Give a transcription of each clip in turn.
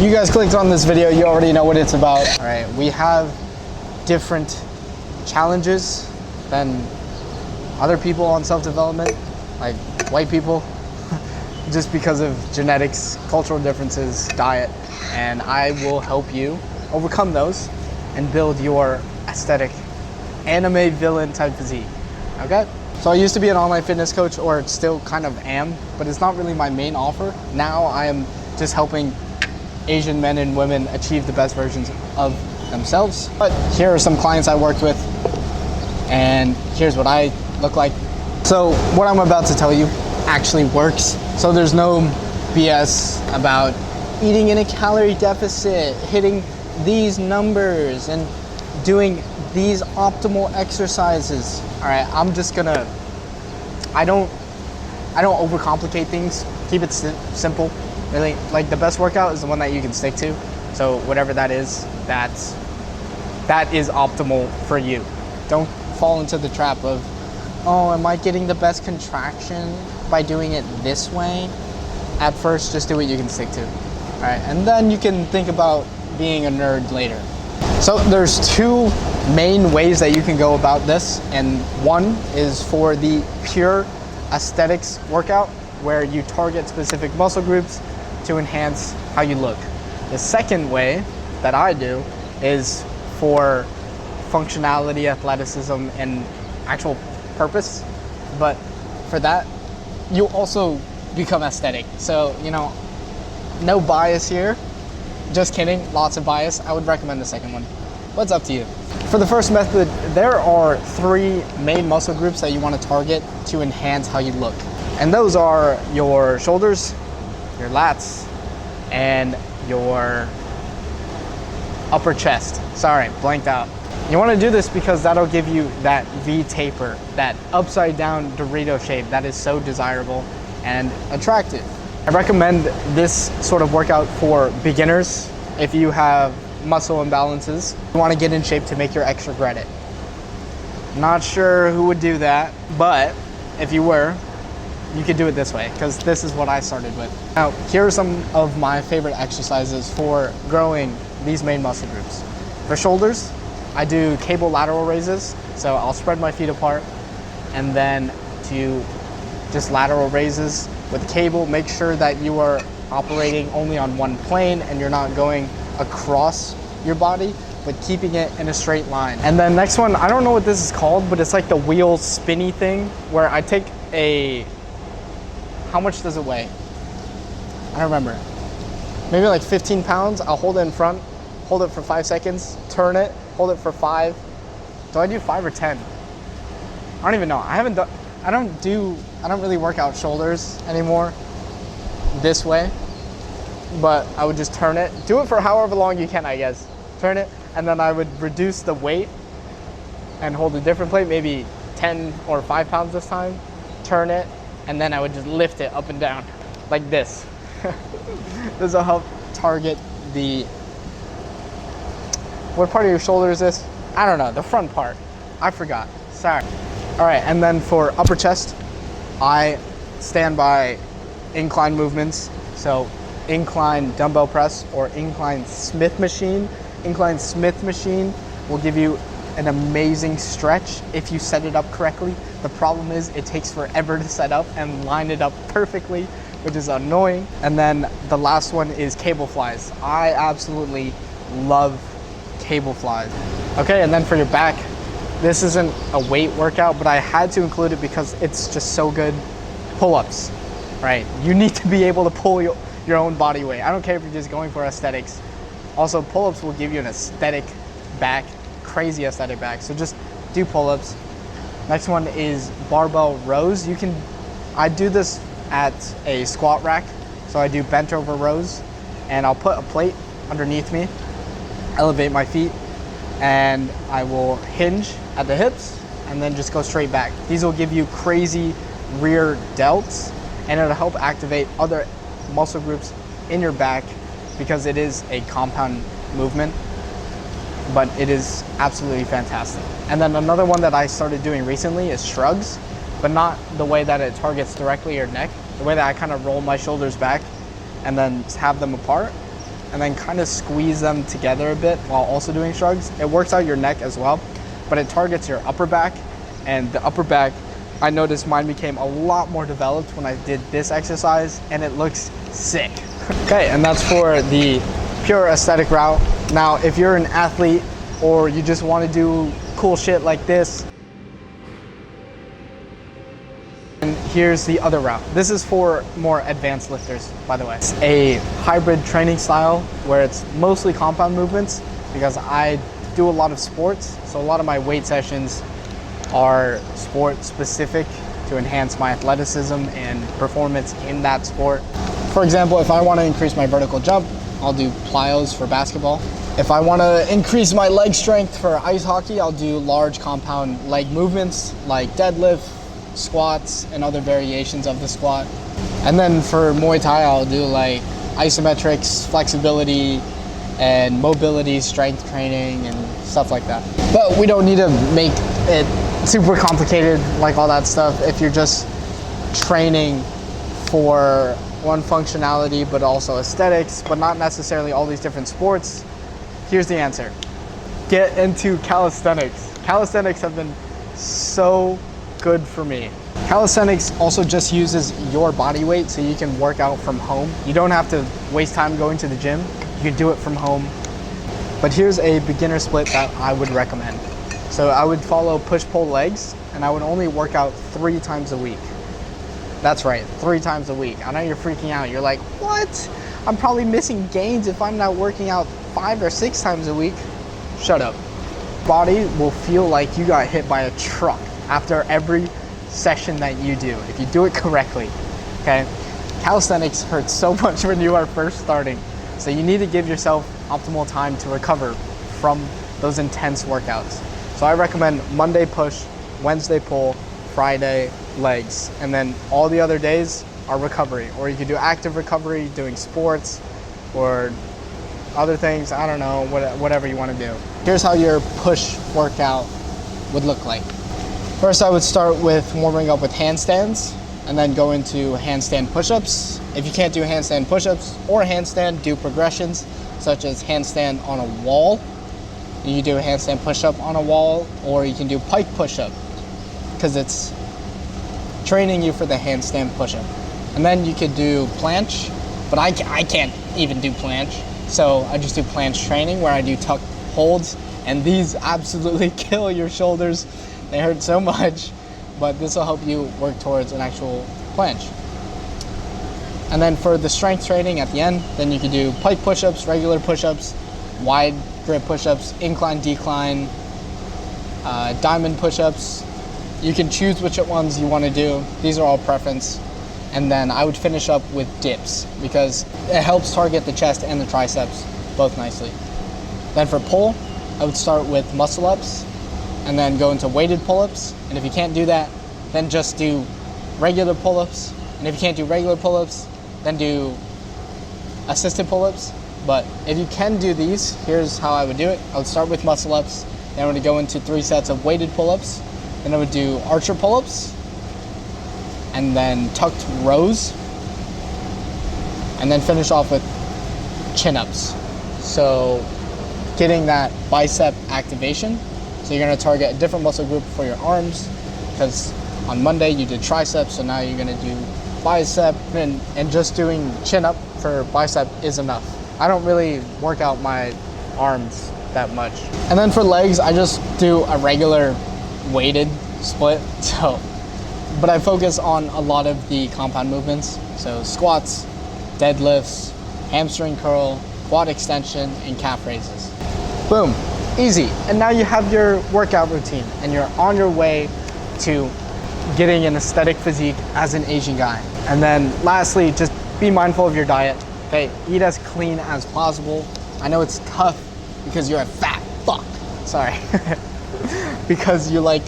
You guys clicked on this video, you already know what it's about. All right, we have different challenges than other people on self-development, like white people, just because of genetics, cultural differences, diet, and I will help you overcome those and build your aesthetic anime villain type physique, okay? So I used to be an online fitness coach, or still kind of am, but it's not really my main offer. Now I am just helping Asian men and women achieve the best versions of themselves. But here are some clients I worked with, and here's what I look like. So what I'm about to tell you actually works. So there's no BS about eating in a calorie deficit, hitting these numbers, and doing these optimal exercises. All right, I'm just gonna, I don't overcomplicate things. Keep it simple. Really, like the best workout is the one that you can stick to. So whatever that is, that is optimal for you. Don't fall into the trap of, oh, am I getting the best contraction by doing it this way? At first, just do what you can stick to. All right, and then you can think about being a nerd later. So there's two main ways that you can go about this, and one is for the pure aesthetics workout, where you target specific muscle groups to enhance how you look. The second way that I do is for functionality, athleticism, and actual purpose. But for that, you also become aesthetic. So, you know, no bias here. Just kidding, lots of bias. I would recommend the second one. But it's up to you. For the first method, there are three main muscle groups that you want to target to enhance how you look. And those are your shoulders, your lats, and your upper chest. Sorry, blanked out. You want to do this because that'll give you that V taper, that upside down Dorito shape that is so desirable and attractive. I recommend this sort of workout for beginners. If you have muscle imbalances, you want to get in shape to make your ex regret it. Not sure who would do that, but if you were, you could do it this way, because this is what I started with. Now, here are some of my favorite exercises for growing these main muscle groups. For shoulders, I do cable lateral raises. So I'll spread my feet apart and then do just lateral raises with cable. Make sure that you are operating only on one plane and you're not going across your body, but keeping it in a straight line. And then next one, I don't know what this is called, but it's like the wheel spinny thing where I take a, how much does it weigh? I don't remember. Maybe like 15 pounds. I'll hold it in front, hold it for 5 seconds, turn it, hold it for 5. Do I do 5 or 10? I don't even know. I don't really work out shoulders anymore this way, but I would just turn it. Do it for however long you can, I guess. Turn it, and then I would reduce the weight and hold a different plate, maybe 10 or 5 pounds this time, turn it, and then I would just lift it up and down like this. This will help target the, what part of your shoulder is this? I don't know, the front part. I forgot, sorry. All right, and then for upper chest, I stand by incline movements. So incline dumbbell press or incline Smith machine. Incline Smith machine will give you an amazing stretch if you set it up correctly. The problem is it takes forever to set up and line it up perfectly, which is annoying. And then the last one is cable flies. I absolutely love cable flies. Okay, and then for your back, this isn't a weight workout, but I had to include it because it's just so good. Pull-ups, right? You need to be able to pull your own body weight. I don't care if you're just going for aesthetics. Also, pull-ups will give you an aesthetic back, crazy aesthetic back. So just do pull-ups. Next one is barbell rows. I do this at a squat rack. So I do bent over rows, and I'll put a plate underneath me, elevate my feet, and I will hinge at the hips and then just go straight back. These will give you crazy rear delts, and it'll help activate other muscle groups in your back because it is a compound movement, but it is absolutely fantastic. And then another one that I started doing recently is shrugs, but not the way that it targets directly your neck, the way that I kind of roll my shoulders back and then have them apart. and then kind of squeeze them together a bit while also doing shrugs. It works out your neck as well, but it targets your upper back, and the upper back, I noticed mine became a lot more developed when I did this exercise, and it looks sick. Okay, and that's for the pure aesthetic route. Now, if you're an athlete or you just want to do cool shit like this, and here's the other route. This is for more advanced lifters, by the way. It's a hybrid training style where it's mostly compound movements because I do a lot of sports. So a lot of my weight sessions are sport specific to enhance my athleticism and performance in that sport. For example, if I want to increase my vertical jump, I'll do plyos for basketball. If I want to increase my leg strength for ice hockey, I'll do large compound leg movements like deadlift, squats, and other variations of the squat. And then for Muay Thai, I'll do like isometrics, flexibility, and mobility, strength training, and stuff like that. But we don't need to make it super complicated, like all that stuff. If you're just training for one functionality, but also aesthetics, but not necessarily all these different sports, here's the answer. Get into calisthenics. Calisthenics have been so good for me. Calisthenics also just uses your body weight, so you can work out from home. You don't have to waste time going to the gym. You can do it from home. But here's a beginner split that I would recommend. So I would follow push-pull legs, and I would only work out 3 times a week. That's right, 3 times a week. I know you're freaking out. You're like, what? I'm probably missing gains if I'm not working out 5 or 6 times a week. Shut up. Body will feel like you got hit by a truck after every session that you do, if you do it correctly, okay? Calisthenics hurts so much when you are first starting. So you need to give yourself optimal time to recover from those intense workouts. So I recommend Monday push, Wednesday pull, Friday legs, and then all the other days are recovery. Or you could do active recovery, doing sports, or other things, I don't know, whatever you want to do. Here's how your push workout would look like. First, I would start with warming up with handstands, and then go into handstand push-ups. If you can't do handstand push-ups or handstand, do progressions, such as handstand on a wall. You can do a handstand push-up on a wall, or you can do pike push-up, because it's training you for the handstand push-up. And then you could do planche, but I can't even do planche, so I just do planche training where I do tuck holds, and these absolutely kill your shoulders. They hurt so much, but this will help you work towards an actual planche. And then for the strength training at the end, then you can do pike push-ups, regular push-ups, wide grip push-ups, incline, decline, diamond push-ups. You can choose which ones you want to do. These are all preference. And then I would finish up with dips because it helps target the chest and the triceps both nicely. Then for pull, I would start with muscle ups and then go into weighted pull-ups. And if you can't do that, then just do regular pull-ups. And if you can't do regular pull-ups, then do assisted pull-ups. But if you can do these, here's how I would do it. I would start with muscle ups, then I would go into 3 sets of weighted pull-ups. Then I would do archer pull-ups, and then tucked rows, and then finish off with chin-ups. So getting that bicep activation. So you're gonna target a different muscle group for your arms, because on Monday you did triceps, so now you're gonna do bicep, and just doing chin-up for bicep is enough. I don't really work out my arms that much. And then for legs, I just do a regular weighted split. But I focus on a lot of the compound movements. So squats, deadlifts, hamstring curl, quad extension, and calf raises. Boom, easy. And now you have your workout routine and you're on your way to getting an aesthetic physique as an Asian guy. And then lastly, just be mindful of your diet. Okay, eat as clean as possible. I know it's tough because you're a fat fuck. Sorry. Because you like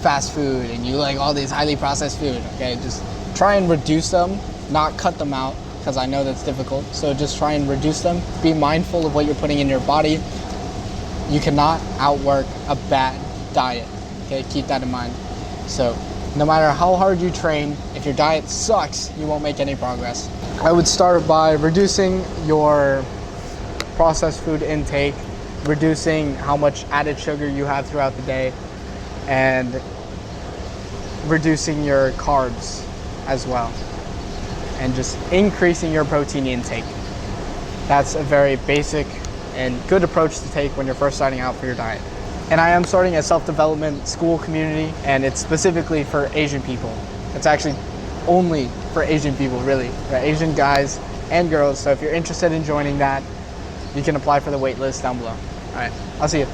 fast food and you like all these highly processed food. Okay, just try and reduce them, not cut them out, because I know that's difficult. So just try and reduce them. Be mindful of what you're putting in your body. You cannot outwork a bad diet. Okay, keep that in mind. So no matter how hard you train, if your diet sucks, you won't make any progress. I would start by reducing your processed food intake, reducing how much added sugar you have throughout the day, and reducing your carbs as well, and just increasing your protein intake. That's a very basic and good approach to take when you're first starting out for your diet. And I am starting a self-development school community, and it's specifically for Asian people. It's actually only for Asian people, really, for Asian guys and girls. So if you're interested in joining that, you can apply for the wait list down below. All right, I'll see you.